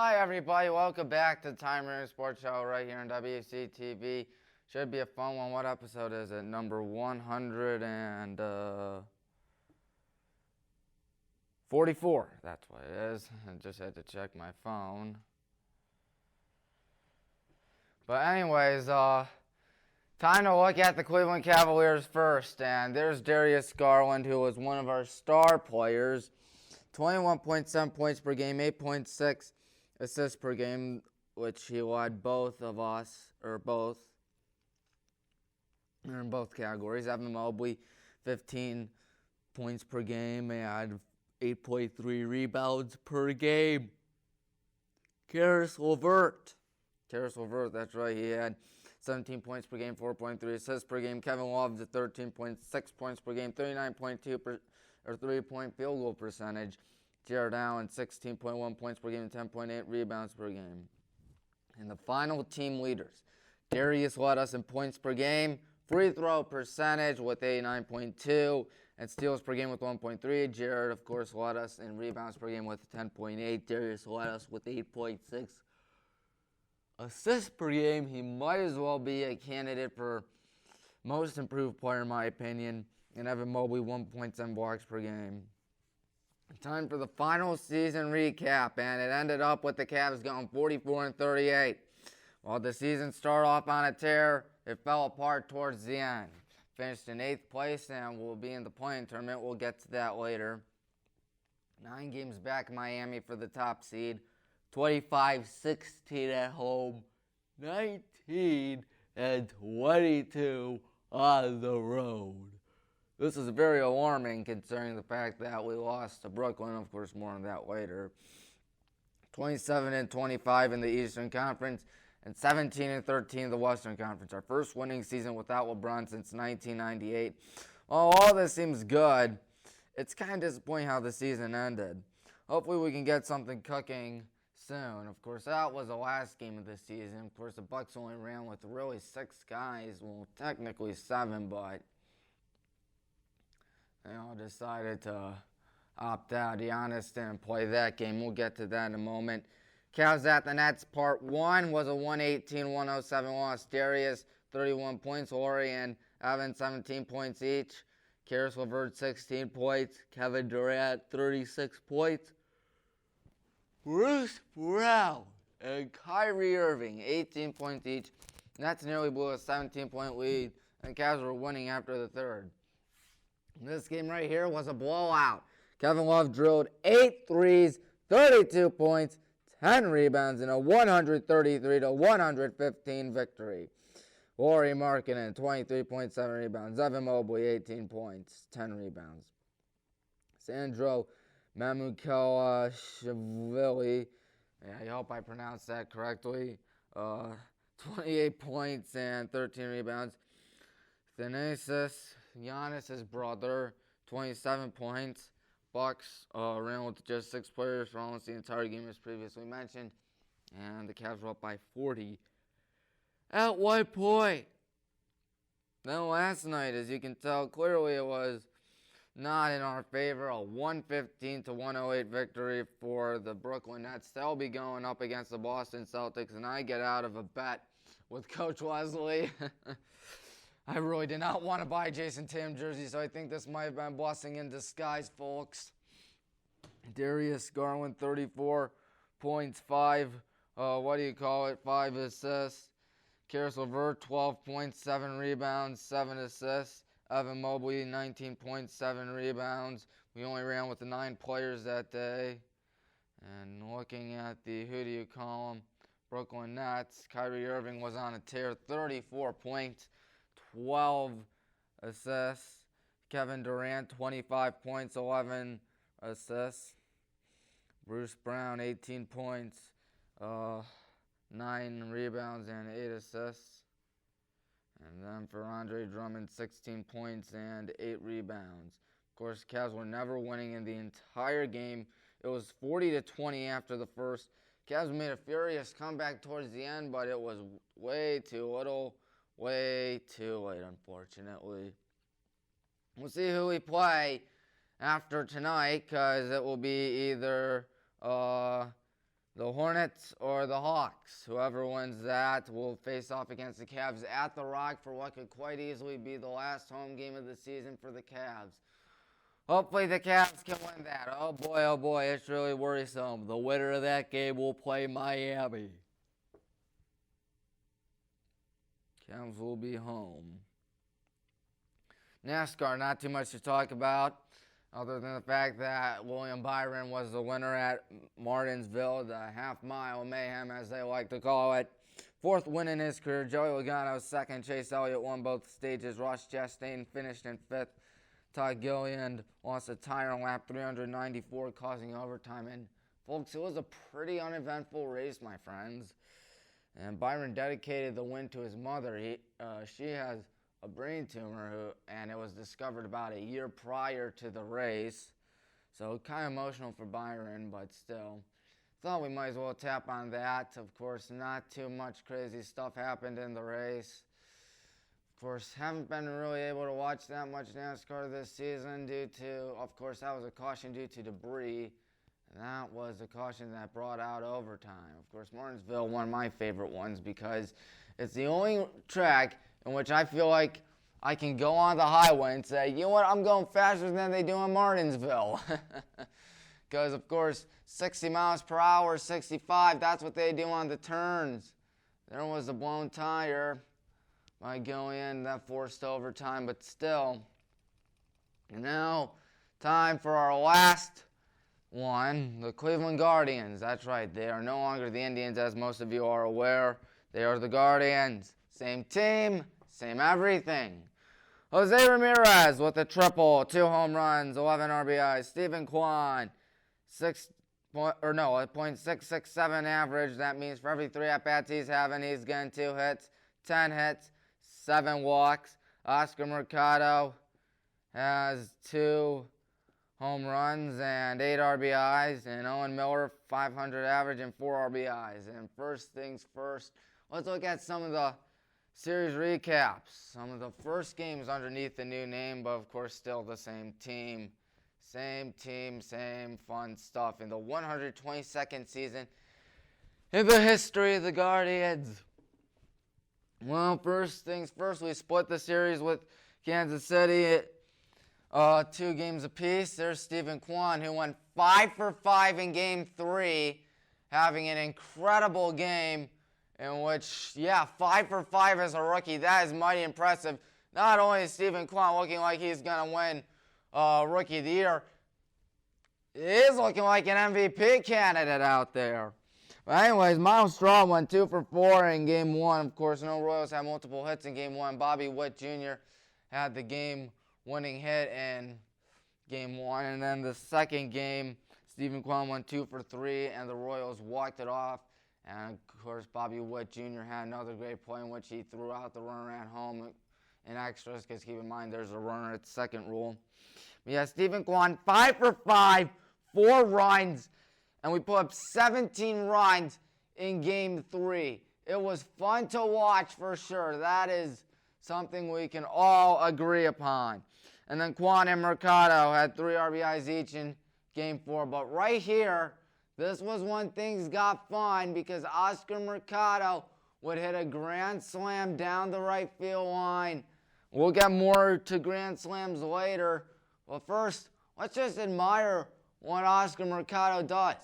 Hi everybody, welcome back to the Tommy Maroon Sports Show right here on WCTV. Should be a fun one. What episode is it? Number 144. That's what it is. I just had to check my phone. But anyways, time to look at the Cleveland Cavaliers first. And there's Darius Garland, who was one of our star players. 21.7 points per game, 8.6 assists per game, which he led both of us, or both, in both categories. Evan Mobley, 15 points per game and 8.3 rebounds per game. Caris LeVert, that's right, he had 17 points per game, 4.3 assists per game. Kevin Love, 13.6 points per game, 39.2 or 3-point field goal percentage. Jared Allen, 16.1 points per game and 10.8 rebounds per game. And the final team leaders. Darius led us in points per game, free throw percentage with 89.2, and steals per game with 1.3. Jared, of course, led us in rebounds per game with 10.8. Darius led us with 8.6 assists per game. He might as well be a candidate for most improved player, in my opinion. And Evan Mobley, 1.7 blocks per game. Time for the final season recap, and it ended up with the Cavs going 44-38. While the season started off on a tear, it fell apart towards the end. Finished in 8th place and will be in the play-in tournament. We'll get to that later. 9 games back in Miami for the top seed. 25-16 at home. 19-22 on the road. This is very alarming considering the fact that we lost to Brooklyn. Of course, more on that later. 27-25 in the Eastern Conference and 17-13 in the Western Conference. Our first winning season without LeBron since 1998. While all this seems good, it's kind of disappointing how the season ended. Hopefully we can get something cooking soon. Of course, that was the last game of the season. Of course, the Bucks only ran with really 6 guys. Well, technically 7, but they all decided to opt out. Giannis didn't play that game. We'll get to that in a moment. Cavs at the Nets, part 1 was a 118-107 loss. Darius, 31 points. Horry and Evan, 17 points each. Caris LeVert, 16 points. Kevin Durant, 36 points. Bruce Brown and Kyrie Irving, 18 points each. Nets nearly blew a 17-point lead, and Cavs were winning after the third. This game right here was a blowout. Kevin Love drilled 8 threes, 32 points, 10 rebounds, in a 133-115 victory. Lauri Markkanen, 23.7 rebounds. Evan Mobley, 18 points, 10 rebounds. Sandro Mamukelashvili, I hope I pronounced that correctly, 28 points and 13 rebounds. Thanasis, Giannis' brother, 27 points. Bucks ran with just 6 players for almost the entire game, as previously mentioned. And the Cavs were up by 40 at one point. Then last night, as you can tell, clearly it was not in our favor. A 115-108 victory for the Brooklyn Nets. They'll be going up against the Boston Celtics, and I get out of a bet with Coach Leslie. I really did not want to buy a Jason Tatum jersey, so I think this might have been a blessing in disguise, folks. Darius Garland, 34 points, 5 assists. Caris LeVert, 12 points, 7 rebounds, 7 assists. Evan Mobley, 19 points, 7 rebounds. We only ran with the 9 players that day. And looking at the who do you call them, Brooklyn Nets, Kyrie Irving was on a tear, 34 points. 12 assists. Kevin Durant, 25 points, 11 assists. Bruce Brown, 18 points, 9 rebounds, and 8 assists. And then for Andre Drummond, 16 points and 8 rebounds. Of course, Cavs were never winning in the entire game. It was 40-20 after the first. Cavs made a furious comeback towards the end, but it was way too little. Way too late, unfortunately. We'll see who we play after tonight, because it will be either the the Hornets or the Hawks. Whoever wins that will face off against the Cavs at the Rock for what could quite easily be the last home game of the season for the Cavs. Hopefully the Cavs can win that. Oh boy, it's really worrisome. The winner of that game will play Miami. Cavs will be home. NASCAR, not too much to talk about, other than the fact that William Byron was the winner at Martinsville, the half-mile mayhem, as they like to call it. Fourth win in his career. Joey Logano second. Chase Elliott won both stages. Ross Chastain finished in fifth. Todd Gilliland lost a tire on lap 394, causing overtime. And, folks, it was a pretty uneventful race, my friends. And Byron dedicated the win to his mother. She has a brain tumor, and it was discovered about a year prior to the race. So kind of emotional for Byron, but still. Thought we might as well tap on that. Of course, not too much crazy stuff happened in the race. Of course, haven't been really able to watch that much NASCAR this season due to, of course, that was a caution due to debris. And that was a caution that brought out overtime. Of course, Martinsville, one of my favorite ones, because it's the only track in which I feel like I can go on the highway and say, you know what, I'm going faster than they do in Martinsville. Because, of course, 60 miles per hour, 65, that's what they do on the turns. There was a blown tire by Gillian that forced overtime, but still. And now, time for our last one, the Cleveland Guardians. That's right, they are no longer the Indians, as most of you are aware. They are the Guardians. Same team, same everything. Jose Ramirez with a triple, 2 home runs, 11 RBIs. Stephen Kwan, a .667 average. That means for every 3 at-bats he's having, he's getting 2 hits, 10 hits, 7 walks. Oscar Mercado has 2 home runs and 8 RBIs. And Owen Miller, 500 average and 4 RBIs. And first things first, let's look at some of the series recaps. Some of the first games underneath the new name, but of course still the same team. Same team, same fun stuff. In the 122nd season in the history of the Guardians. Well, first things first, we split the series with Kansas City at 2 games apiece. There's Stephen Kwan, who went 5 for 5 in Game 3, having an incredible game. In which, 5 for 5 as a rookie. That is mighty impressive. Not only is Stephen Kwan looking like he's going to win Rookie of the Year, he is looking like an MVP candidate out there. But anyways, Miles Straw went 2 for 4 in Game 1. Of course, no Royals had multiple hits in Game 1. Bobby Witt Jr. had the game-winning hit in Game 1. And then the second game, Stephen Kwan went 2 for 3, and the Royals walked it off. And, of course, Bobby Witt Jr. had another great play in which he threw out the runner at home in extras, because keep in mind there's a runner at second rule. But Stephen Kwan, 5 for 5, 4 runs, and we put up 17 runs in Game 3. It was fun to watch for sure. That is something we can all agree upon. And then Kwan and Mercado had 3 RBIs each in Game 4. But right here, this was when things got fun, because Oscar Mercado would hit a grand slam down the right field line. We'll get more to grand slams later. But first, let's just admire what Oscar Mercado does.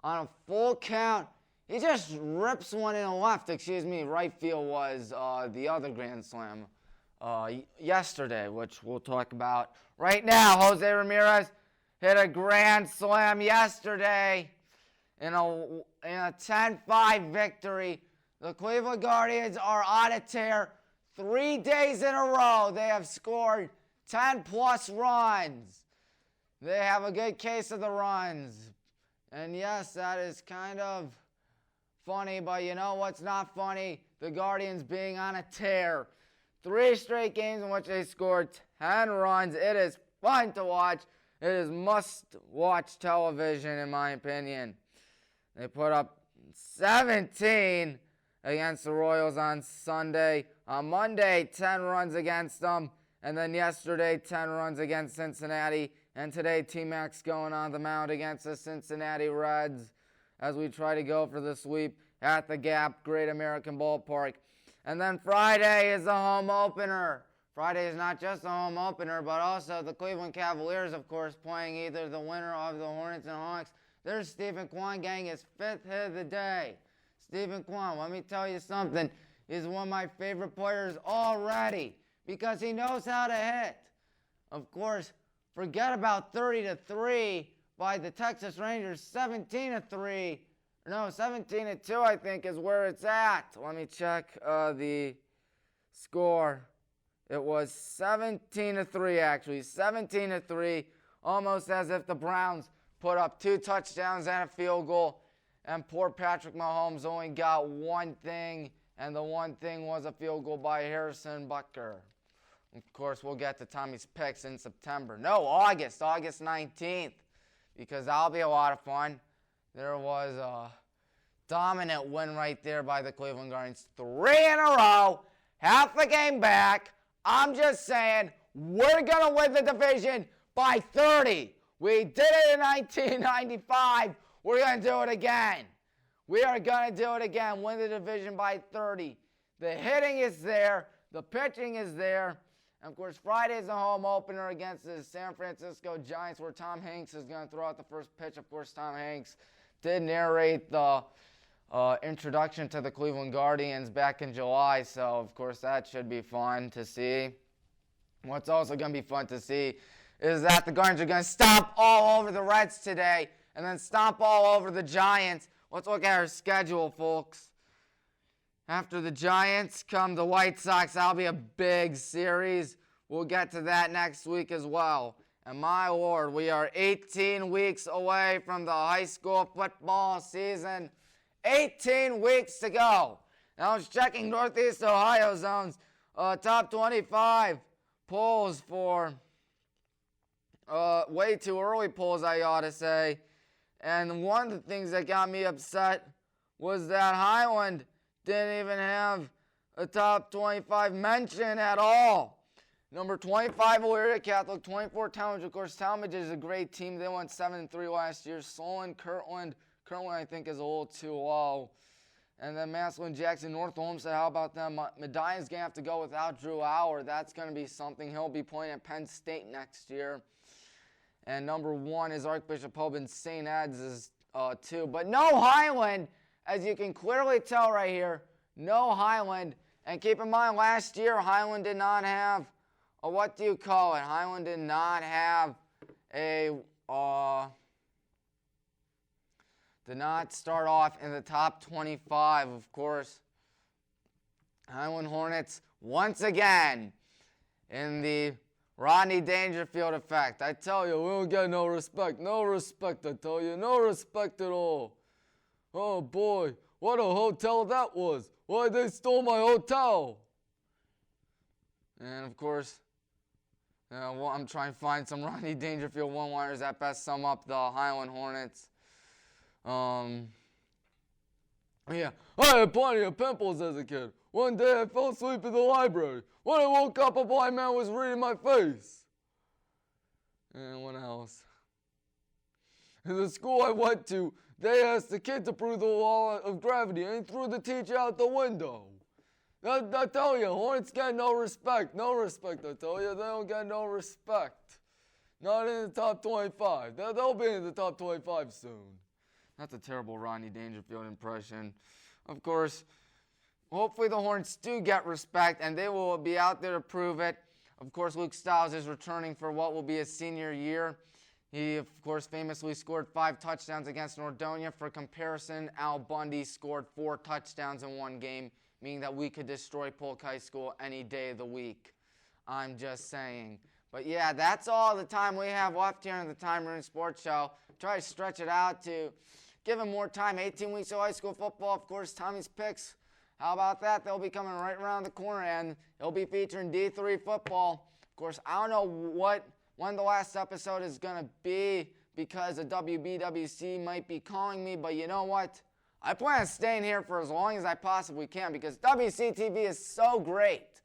On a full count, he just rips one in the left. Right field was the other grand slam yesterday, which we'll talk about right now. Jose Ramirez hit a grand slam yesterday in a 10-5 victory. The Cleveland Guardians are on a tear. 3 days in a row, they have scored 10-plus runs. They have a good case of the runs. And yes, that is kind of funny, but you know what's not funny? The Guardians being on a tear. 3 straight games in which they scored 10 runs. It is fun to watch. It is must-watch television, in my opinion. They put up 17 against the Royals on Sunday. On Monday, 10 runs against them. And then yesterday, 10 runs against Cincinnati. And today, T-Max going on the mound against the Cincinnati Reds. as we try to go for the sweep at the Gap Great American Ballpark. And then Friday is the home opener. Friday is not just the home opener, but also the Cleveland Cavaliers, of course, playing either the winner of the Hornets and Hawks. There's Stephen Kwan getting his 5th hit of the day. Stephen Kwan, let me tell you something. He's one of my favorite players already because he knows how to hit. Of course, forget about 30-3 by the Texas Rangers. 17-3. No, 17-2 I think is where it's at. Let me check the score. It was 17-3 actually. 17-3. Almost as if the Browns put up 2 touchdowns and a field goal. And poor Patrick Mahomes only got one thing. And the one thing was a field goal by Harrison Butker. Of course, we'll get to Tommy's picks in September. No, August 19th. Because that'll be a lot of fun. There was a dominant win right there by the Cleveland Guardians. 3 in a row. Half the game back. I'm just saying, we're going to win the division by 30. We did it in 1995. We're going to do it again. We are going to do it again. Win the division by 30. The hitting is there. The pitching is there. And of course, Friday is the home opener against the San Francisco Giants, where Tom Hanks is going to throw out the first pitch. Of course, Tom Hanks did narrate the introduction to the Cleveland Guardians back in July, so of course that should be fun to see. What's also going to be fun to see is that the Guardians are going to stomp all over the Reds today and then stomp all over the Giants. Let's look at our schedule, folks. After the Giants come the White Sox. That'll be a big series. We'll get to that next week as well. And my Lord, we are 18 weeks away from the high school football season. 18 weeks to go. Now I was checking Northeast Ohio zones top 25 polls for way too early polls, I ought to say. And one of the things that got me upset was that Highland didn't even have a top 25 mention at all. Number 25, Elyria Catholic, 24, Talmadge. Of course, Talmadge is a great team. They went 7-3 last year. Solon, Kirtland, I think, is a little too low. And then Massillon, Jackson, North Olmsted, how about them? Medina's going to have to go without Drew Auer. That's going to be something. He'll be playing at Penn State next year. And number 1 is Archbishop Hoban. St. Ed's is 2. But no Highland, as you can clearly tell right here. No Highland. And keep in mind, last year, Highland did not have what do you call it? Highland did not have did not start off in the top 25, of course. Highland Hornets, once again, in the Rodney Dangerfield effect. I tell you, we don't get no respect. No respect, I tell you. No respect at all. Oh, boy. What a hotel that was. Why, they stole my hotel. And, of course, I'm trying to find some Rodney Dangerfield one-liners that best sum up the Highland Hornets. Yeah, I had plenty of pimples as a kid. One day I fell asleep in the library. When I woke up, a blind man was reading my face. And what else? In the school I went to, they asked the kid to prove the law of gravity, and he threw the teacher out the window. I tell you, Hornets get no respect. No respect, I tell you. They don't get no respect. Not in the top 25. They'll be in the top 25 soon. That's a terrible Rodney Dangerfield impression. Of course, hopefully the Hornets do get respect, and they will be out there to prove it. Of course, Luke Stiles is returning for what will be his senior year. He, of course, famously scored 5 touchdowns against Nordonia. For comparison, Al Bundy scored 4 touchdowns in one game, meaning that we could destroy Polk High School any day of the week. I'm just saying. But yeah, that's all the time we have left here on the Tommy Maroon Sports Show. Try to stretch it out to give him more time. 18 weeks of high school football. Of course, Tommy's picks. How about that? They'll be coming right around the corner, and he'll be featuring D3 football. Of course, I don't know when the last episode is going to be because the WBWC might be calling me, but you know what? I plan on staying here for as long as I possibly can because WCTV is so great.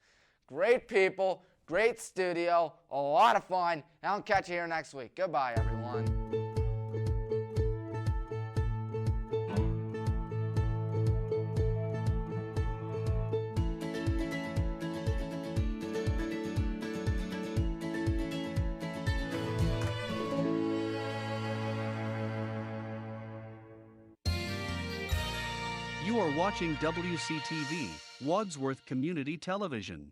Great people, great studio, a lot of fun. And I'll catch you here next week. Goodbye, everyone. You are watching WCTV, Wadsworth Community Television.